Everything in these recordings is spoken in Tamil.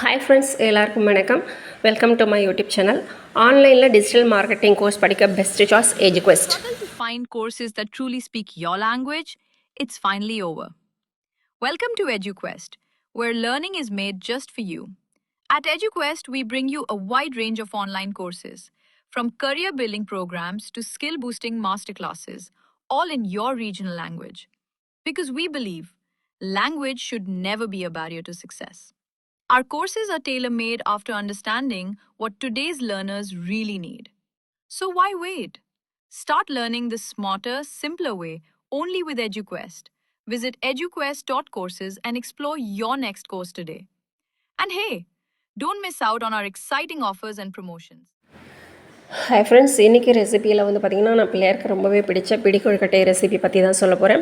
Hi friends, எல்லாருக்கும் வணக்கம். Welcome to my YouTube channel. ஆன்லைனில் டிஜிட்டல் மார்க்கெட்டிங் கோர்ஸ் படிக்க best choice EduQuest. Struggle to find courses that truly speak your language? It's finally over. Welcome to EduQuest, where learning is made just for you. At EduQuest, we bring you a wide range of online courses, from career building programs to skill boosting masterclasses, all in your regional language. Because we believe language should never be a barrier to success. Our courses are tailor-made after understanding what today's learners really need. So why wait? Start learning the smarter, simpler way only with EduQuest. Visit eduquest.courses and explore your next course today. And hey, don't miss out on our exciting offers and promotions. Hi friends, இன்றைக்கி ரெசிப்பியில் பார்த்திங்கன்னா நான் பிள்ளையாருக்கு ரொம்பவே பிடிச்ச பிடிக்கொழுக்கட்டை ரெசிபி பற்றி தான் சொல்ல போகிறேன்.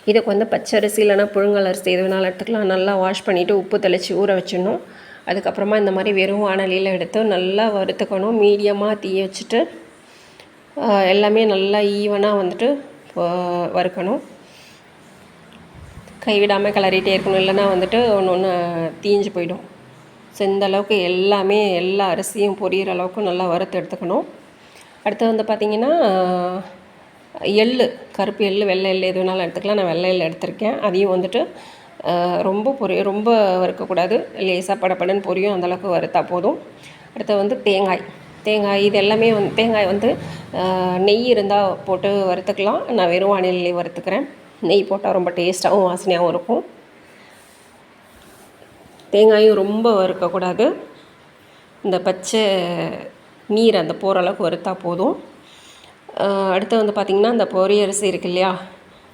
இதுக்கு பச்சை அரிசி இல்லைனா புழுங்கல் அரிசி எது வேணாலும் எடுத்துக்கலாம். நல்லா வாஷ் பண்ணிவிட்டு உப்பு தெளித்து ஊற வச்சிடணும். அதுக்கப்புறமா இந்த மாதிரி வெறும் வாணலியில் எடுத்து நல்லா வறுத்துக்கணும். மீடியமாக தீய வச்சுட்டு எல்லாமே நல்லா ஈவனாக வறுக்கணும். கைவிடாமல் கிளறிட்டே இருக்கணும், இல்லைனா ஒன்று ஒன்று தீஞ்சு போயிடும். ஸோ இந்த அளவுக்கு எல்லாமே எல்லா அரிசியும் பொரியிற அளவுக்கு நல்லா வறுத்து எடுத்துக்கணும். அடுத்து பார்த்திங்கன்னா கருப்பு எள், வெள்ளை எள் எது வேணாலும் எடுத்துக்கலாம். நான் வெள்ளை எள் எடுத்திருக்கேன். அதையும் ரொம்ப வறுக்கக்கூடாது. லேசாக படப்படன்னு பொரியும், அந்தளவுக்கு வறுத்தா போதும். அடுத்து தேங்காய் இது எல்லாமே தேங்காய் நெய் இருந்தால் போட்டு வறுத்துக்கலாம். நான் வெறும் வானிலையிலே வறுத்துக்கிறேன். நெய் போட்டால் ரொம்ப டேஸ்ட்டாகவும் வாசனையாகவும் இருக்கும். தேங்காயும் ரொம்ப வறுக்கக்கூடாது. இந்த பச்சை நீர் அந்த போகிற அளவுக்கு வறுத்தா போதும். அடுத்து பார்த்திங்கன்னா இந்த பொரியரிசி இருக்கு இல்லையா,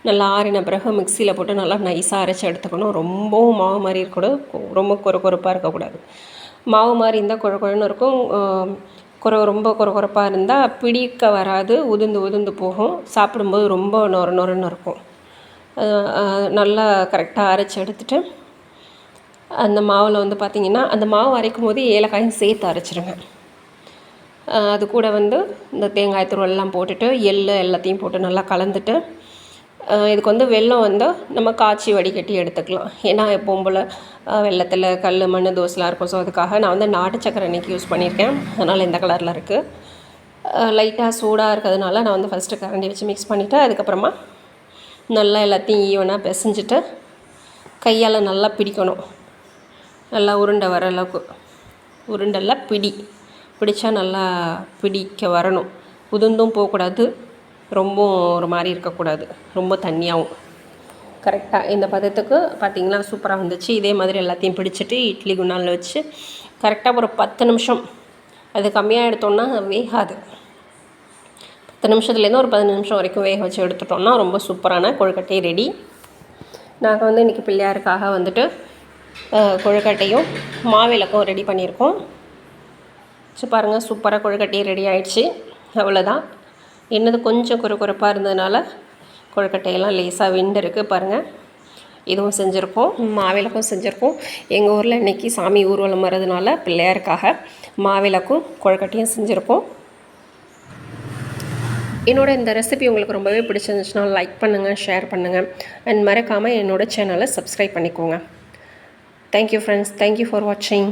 நல்லா ஆறின பிறகு மிக்சியில் போட்டு நல்லா நைஸாக அரைச்சி எடுத்துக்கணும். ரொம்பவும் மாவு மாதிரி இருக்கக்கூடாது, ரொம்ப கொரப்பாக இருக்கக்கூடாது. மாவு மாதிரி இருந்தால் குழன்னு இருக்கும். ரொம்ப கொரப்பாக இருந்தால் பிடிக்க வராது, உதிர்ந்து போகும். சாப்பிடும்போது ரொம்ப நொறுன்னு இருக்கும். நல்லா கரெக்டாக அரைச்சி எடுத்துகிட்டு அந்த மாவில் பார்த்திங்கன்னா அந்த மாவு அரைக்கும் போது ஏலக்காயும் சேர்த்து அரைச்சிருங்க. அது கூட இந்த தேங்காய் துருவெல்லாம் போட்டுட்டு எல்லாத்தையும் போட்டு நல்லா கலந்துட்டு இதுக்கு வெல்லம் நம்ம காய்ச்சி வடிகட்டி எடுத்துக்கலாம். ஏன்னா எப்பவும் போல் வெள்ளத்தில் கல் மண் தோசைலாம் இருக்கும். ஸோ அதுக்காக நான் நாட்டு சக்கரை இன்றைக்கி யூஸ் பண்ணியிருக்கேன். அதனால் இந்த கலரில் இருக்குது. லைட்டாக சூடாக இருக்கிறதுனால நான் ஃபஸ்ட்டு கரண்டி வச்சு மிக்ஸ் பண்ணிவிட்டு அதுக்கப்புறமா நல்லா எல்லாத்தையும் ஈவனாக பிசைஞ்சிட்டு கையால் நல்லா பிடிக்கணும். நல்லா உருண்டை வர அளவுக்கு, உருண்டெல்லாம் பிடிச்சா நல்லா பிடிக்க வரணும். உதிர்ந்தும் போகக்கூடாது, ரொம்ப ஒரு மாதிரி இருக்கக்கூடாது, ரொம்ப தண்ணியாகவும். கரெக்டாக இந்த பதத்துக்கு பார்த்திங்கன்னா சூப்பராக வந்துச்சு. இதே மாதிரி எல்லாத்தையும் பிடிச்சிட்டு இட்லி குண்டானில் வச்சு கரெக்டாக ஒரு 10 நிமிஷம், அது கம்மியாக எடுத்தோன்னா வேகாது. 10 நிமிஷத்துலேருந்து ஒரு 15 நிமிஷம் வரைக்கும் வேக வச்சு எடுத்துட்டோம்னா ரொம்ப சூப்பரான கொழுக்கட்டை ரெடி. நாங்கள் இன்றைக்கி பிள்ளையாருக்காக கொழுக்கட்டையும் மாவிளக்கும் ரெடி பண்ணியிருக்கோம். ஸோ பாருங்கள், சூப்பராக கொழுக்கட்டையும் ரெடி ஆகிடுச்சு. அவ்வளோதான். என்னது கொஞ்சம் கொரப்பாக இருந்ததுனால கொழுக்கட்டையெல்லாம் லேசாக வெந்திருக்கு பாருங்கள். இதுவும் செஞ்சுருக்கோம், மாவிளக்கும் செஞ்சுருக்கோம். எங்கள் ஊரில் இன்றைக்கி சாமி ஊர்வலம் வர்றதுனால பிள்ளையாருக்காக மாவிளக்கும் கொழுக்கட்டையும் செஞ்சுருக்கோம். என்னோடய இந்த ரெசிபி உங்களுக்கு ரொம்பவே பிடிச்சிருந்துச்சுன்னா லைக் பண்ணுங்கள், ஷேர் பண்ணுங்கள், அண்ட் மறக்காமல் என்னோடய சேனலை சப்ஸ்கிரைப் பண்ணிக்கோங்க. Thank you friends. Thank you for watching.